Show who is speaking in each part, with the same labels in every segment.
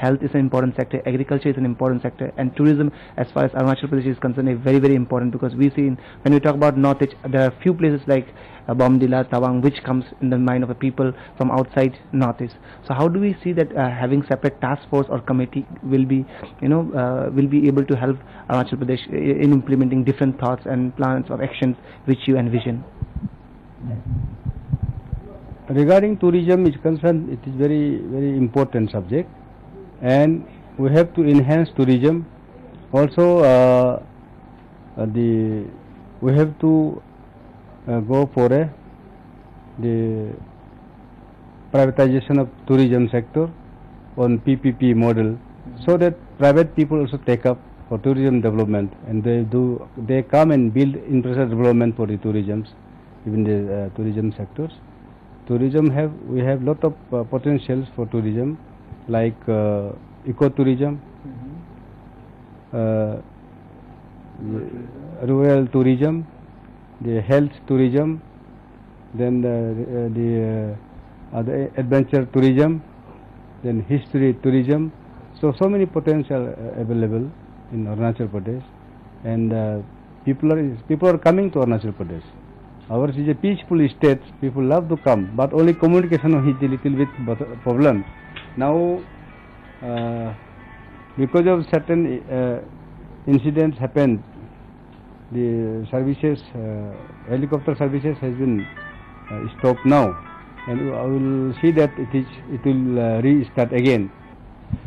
Speaker 1: health is an important sector, agriculture is an important sector, and tourism, as far as Arunachal Pradesh is concerned, is very, very important, because we see when we talk about Northeast, there are few places like Bomdila, Tawang, which comes in the mind of the people from outside Northeast. So how do we see that having separate task force or committee will be, will be able to help Arunachal Pradesh in implementing different thoughts and plans of actions which you envision?
Speaker 2: Regarding tourism is concerned, it is very, very important subject, and we have to enhance tourism. Also, we have to go for the privatization of tourism sector on PPP model, so that private people also take up for tourism development, and they come and build infrastructure development for the tourism, even the tourism sectors. We have lot of potentials for tourism, like ecotourism, rural tourism, the health tourism, then the adventure tourism, then history tourism. So many potential available in Arunachal Pradesh, and people are coming to Arunachal Pradesh. Ours is a peaceful state. People love to come, but only communication is a little bit problem. Now, because of certain incidents happened, the services, helicopter services has been stopped now, and I will see that it will restart again.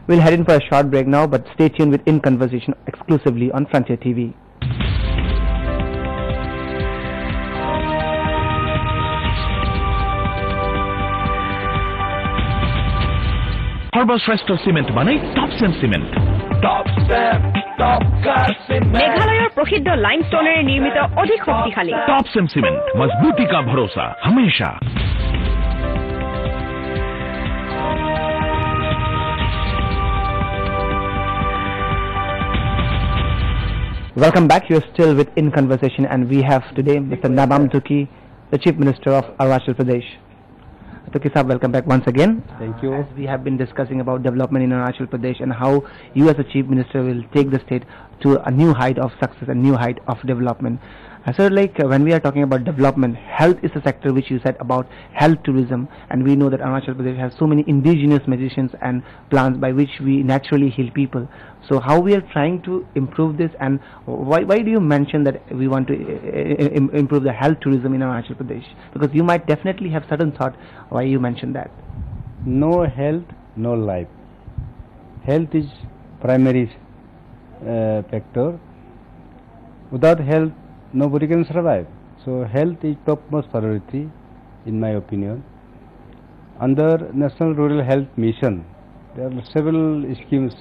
Speaker 1: We'll head in for a short break now, but stay tuned with In Conversation exclusively on Frontier TV.
Speaker 3: সর্বশ্রেষ্ঠ cement মানে টপসেম cement.
Speaker 4: মেঘালয়ৰ প্ৰসিদ্ধ লাইমষ্টোনেৰে নিৰ্মিত অধিক শক্তিশালী
Speaker 3: টপসেম cement, মজবুতি কা ভৰোসা হমেশা।
Speaker 1: Welcome back. You're still with In Conversation, and we have today Mr. Nabam Tuki, the Chief Minister of Arunachal Pradesh. Tuki sahab, welcome back once again.
Speaker 2: Thank you.
Speaker 1: As we have been discussing about development in Arunachal Pradesh and how you as a Chief Minister will take the state to a new height of success, a new height of development. So when we are talking about development, health is a sector which you said about health tourism, and we know that Arunachal Pradesh has so many indigenous medicines and plants by which we naturally heal people. So how we are trying to improve this, and why do you mention that we want to improve the health tourism in Arunachal Pradesh? Because you might definitely have certain thought why you mentioned that.
Speaker 2: No health, no life. Health is primary factor. Without health, nobody can survive. So health is topmost priority, in my opinion. Under National Rural Health Mission, there are several schemes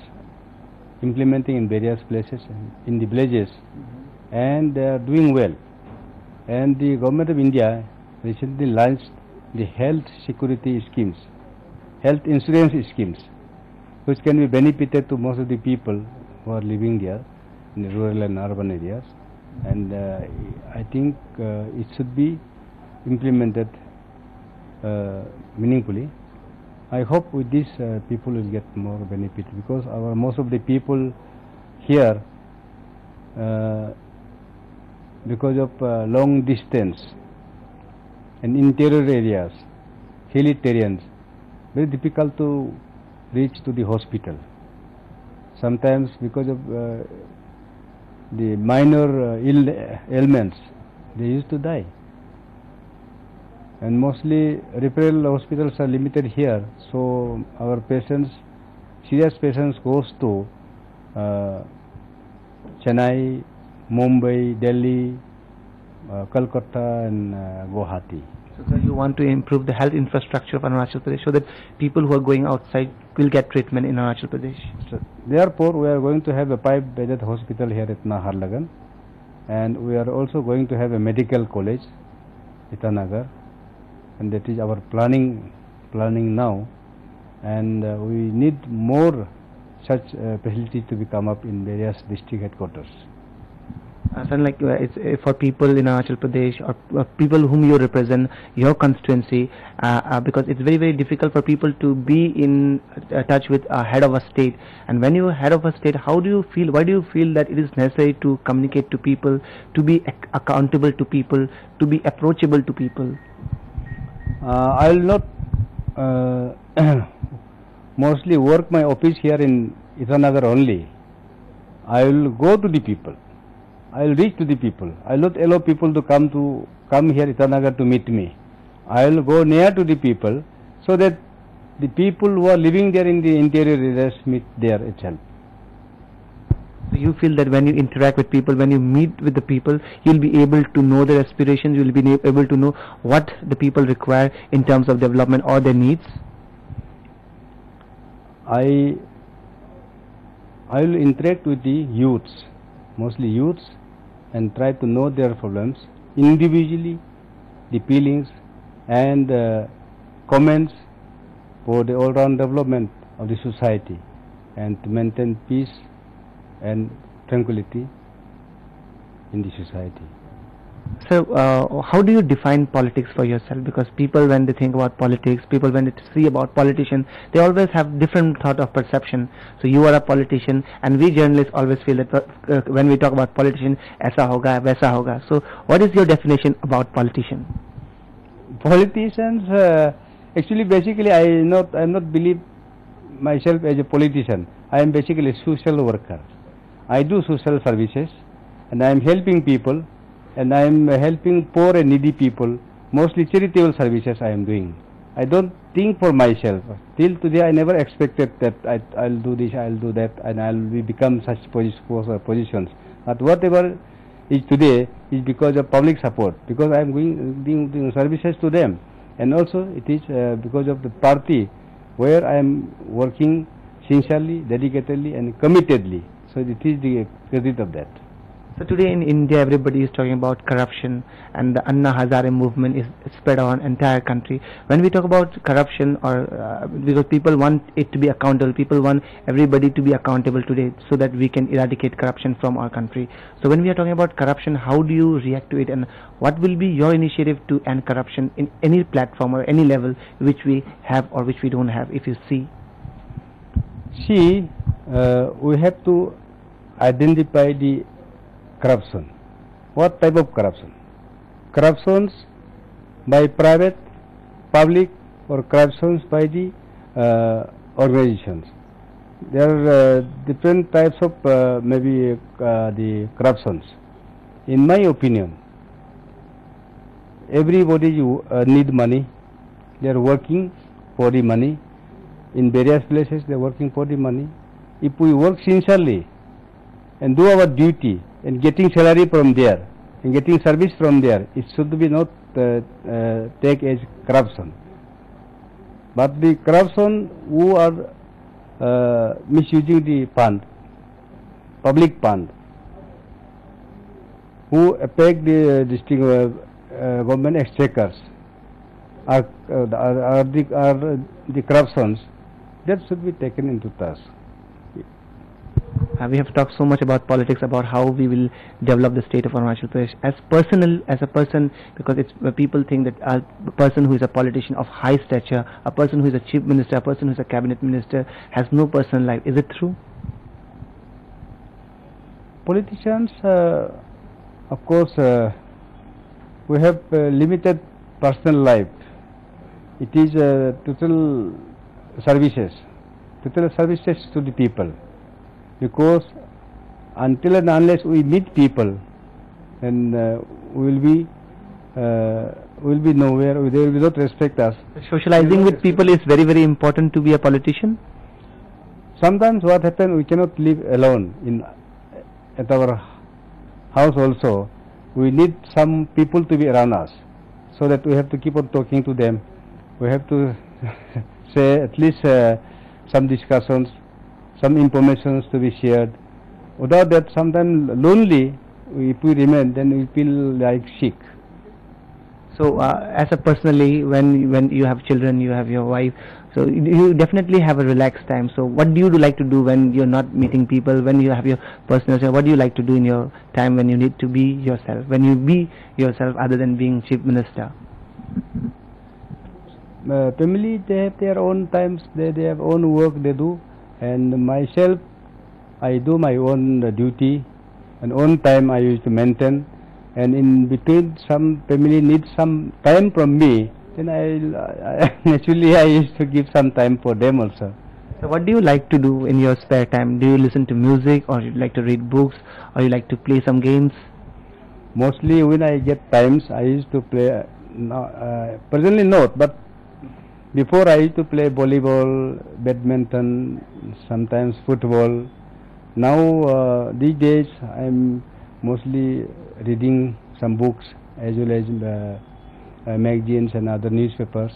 Speaker 2: implementing in various places in the villages, and they are doing well. And the Government of India recently launched the health security schemes, health insurance schemes, which can be benefited to most of the people who are living there in the rural and urban areas. And I think it should be implemented meaningfully. I hope with this people will get more benefit, because most of the people here, because of long distance and interior areas, hilly terrains, very difficult to reach to the hospital. Sometimes because of the minor ailments, they used to die. And mostly referral hospitals are limited here, so our patients, serious patients, goes to Chennai, Mumbai, Delhi, Calcutta and Guwahati.
Speaker 1: So you want to improve the health infrastructure of Arunachal Pradesh so that people who are going outside will get treatment in Arunachal Pradesh.
Speaker 2: So therefore, we are going to have a 5-bedded hospital here at Naharlagan, and we are also going to have a medical college, Itanagar, and that is our planning now, and we need more such facilities to become up in various district headquarters.
Speaker 1: Something like it's for people in Arunachal Pradesh or people whom you represent, your constituency, because it's very difficult for people to be in touch with a head of a state. And when you are head of a state, how do you feel? Why do you feel that it is necessary to communicate to people, to be accountable to people, to be approachable to people?
Speaker 2: I will not mostly work my office here in Itanagar only. I will go to the people. I will reach to the people. I will not allow people to come here Itanagar to meet me. I will go near to the people so that the people who are living there in the interior areas meet there itself.
Speaker 1: So you feel that when you interact with people, when you meet with the people, you'll be able to know their aspirations, you'll be able to know what the people require in terms of development or their needs?
Speaker 2: I will interact with the youths, mostly youths, and try to know their problems individually, the feelings and comments for the all-round development of the society and to maintain peace and tranquility in the society.
Speaker 1: So how do you define politics for yourself? Because people, when they think about politics, people when they see about politicians, they always have different thought of perception. So you are a politician, and we journalists always feel that when we talk about politician, aisa hoga, vaisa hoga. So what is your definition about politician?
Speaker 2: Politicians, actually, basically, I am not believe myself as a politician. I am basically a social worker. I do social services, and I am helping people. And I am helping poor and needy people, mostly charitable services I am doing. I don't think for myself. Till today I never expected that I'll do this, I'll do that, and I'll become such positions. But whatever is today is because of public support, because I am doing services to them. And also it is because of the party where I am working sincerely, dedicatedly and committedly. So it is the credit of that.
Speaker 1: So today in India, everybody is talking about corruption, and the Anna Hazare movement is spread on entire country. When we talk about corruption, or because people want it to be accountable, people want everybody to be accountable today, so that we can eradicate corruption from our country. So when we are talking about corruption, how do you react to it, and what will be your initiative to end corruption in any platform or any level which we have or which we don't have? If you see,
Speaker 2: we have to identify the corruption. What type of corruption? Corruptions by private, public, or corruptions by the organizations. There are different types of maybe the corruptions. In my opinion, everybody need money. They are working for the money. In various places they are working for the money. If we work sincerely and do our duty and getting salary from there and getting service from there, it should be not take as corruption. But the corruption who are misusing the fund, public fund, who affect the district government exchequers, are the corruptions that should be taken into task.
Speaker 1: We have talked so much about politics, about how we will develop the state of Arunachal Pradesh. As a person, because it's people think that a person who is a politician of high stature, a person who is a chief minister, a person who is a cabinet minister, has no personal life. Is it true?
Speaker 2: Politicians, of course, we have limited personal life. It is total services to the people. Because until and unless we meet people, then we will be nowhere. They will not respect us.
Speaker 1: Socializing with people is very important to be a politician.
Speaker 2: Sometimes what happens, we cannot live alone at our house also. We need some people to be around us, so that we have to keep on talking to them. We have to say at least some discussions, some information to be shared. Without that, sometimes lonely, if we remain, then we feel like sick.
Speaker 1: So as a personally, when you have children, you have your wife, So you definitely have a relaxed time. So what do you like to do when you're not meeting people, when you have your personal time? What do you like to do in your time when you need to be yourself, when you be yourself other than being chief minister?
Speaker 2: Family, they have their own times, they have own work they do, and myself, I do my own duty, and own time I used to maintain, and in between some family needs some time from me, then naturally I used to give some time for them also.
Speaker 1: So what do you like to do in your spare time? Do you listen to music, or you like to read books, or you like to play some games?
Speaker 2: Mostly when I get times, I used to play, presently not, but before I used to play volleyball, badminton, sometimes football. Now these days I'm mostly reading some books as well as magazines and other newspapers.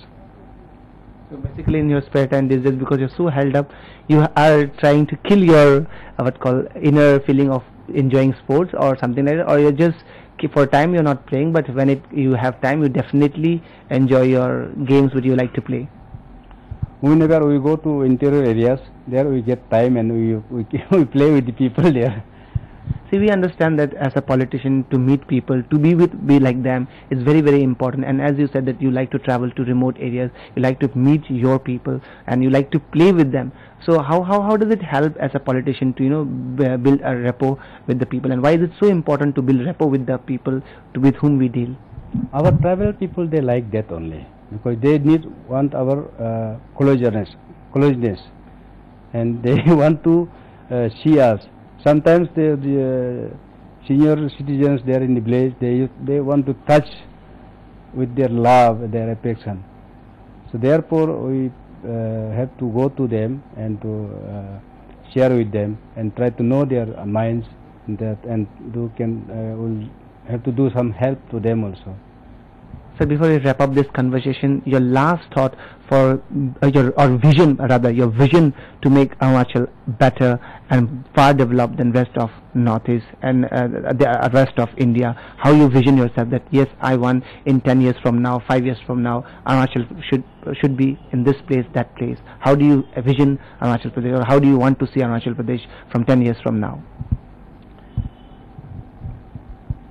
Speaker 1: So basically in your spare time these days, because you're so held up, you are trying to kill your what call inner feeling of enjoying sports or something like that, or you're just for time you're not playing, but when you have time you definitely enjoy your games which you like to play.
Speaker 2: Whenever we go to interior areas, there we get time and we play with the people there.
Speaker 1: See, we understand that as a politician, to meet people, to be like them is very, very important. And as you said that you like to travel to remote areas, you like to meet your people, and you like to play with them. So how does it help as a politician to build a rapport with the people, and why is it so important to build rapport with the people with whom we deal?
Speaker 2: Our tribal people, they like that only, because they want our closeness, and they want to see us. Sometimes the senior citizens there in the village, they want to touch with their love, their affection. So therefore we have to go to them and to share with them and try to know their minds, and we'll have to do some help to them also.
Speaker 1: So before we wrap up this conversation, your last thought for your vision to make Arunachal better and far developed than rest of Northeast and the rest of India. How you vision yourself that yes, I want in 10 years from now, 5 years from now, Arunachal should be in this place, that place. How do you vision Arunachal Pradesh, or how do you want to see Arunachal Pradesh from 10 years from now?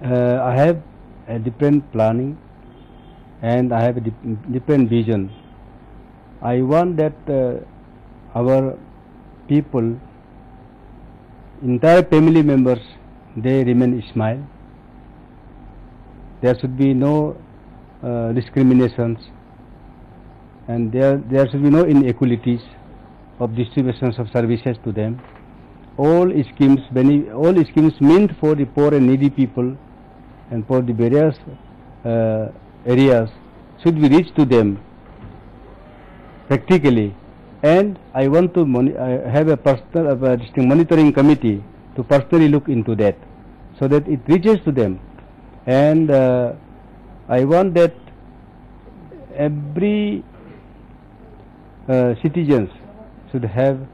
Speaker 2: I have a different planning, and I have a different vision. I want that our people, entire family members, they remain smile. There should be no discriminations, and there should be no inequalities of distributions of services to them. All schemes meant for the poor and needy people and for the various areas should be reached to them practically. And I want to have a district monitoring committee to personally look into that, so that it reaches to them. And I want that every citizens should have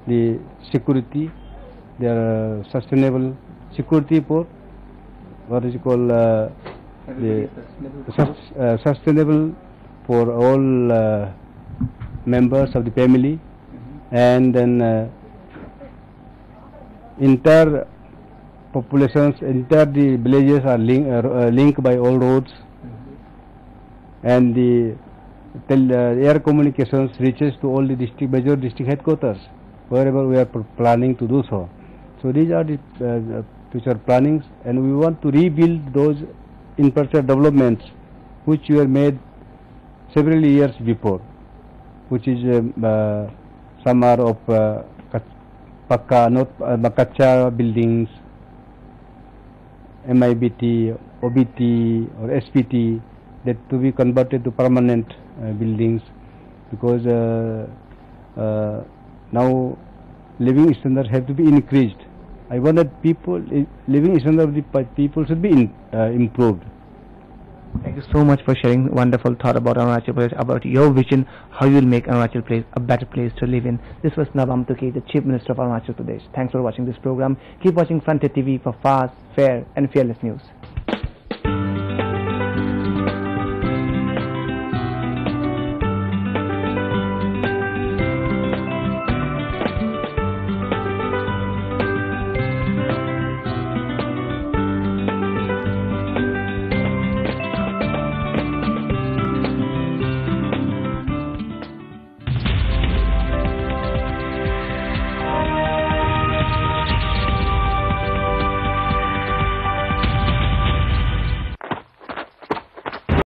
Speaker 2: the security, their sustainable security for what is called sustainable for all members of the family, and then entire populations, entire the villages are linked by all roads, and the air communications reaches to all the major district headquarters wherever we are planning to do so. So these are the future plannings, and we want to rebuild those infrastructure developments which were made several years before, which is some are of kacha buildings, MIBT, OBT or SPT, that to be converted to permanent buildings, because now living standards have to be increased. I want that living standard of the people should be improved.
Speaker 1: Thank you so much for sharing wonderful thought about Arunachal Pradesh, about your vision, how you will make Arunachal Pradesh a better place to live in. This was NABAM TUKI, the Chief Minister of Arunachal Pradesh. Thanks for watching this program. Keep watching Frontier TV for fast, fair and fearless news.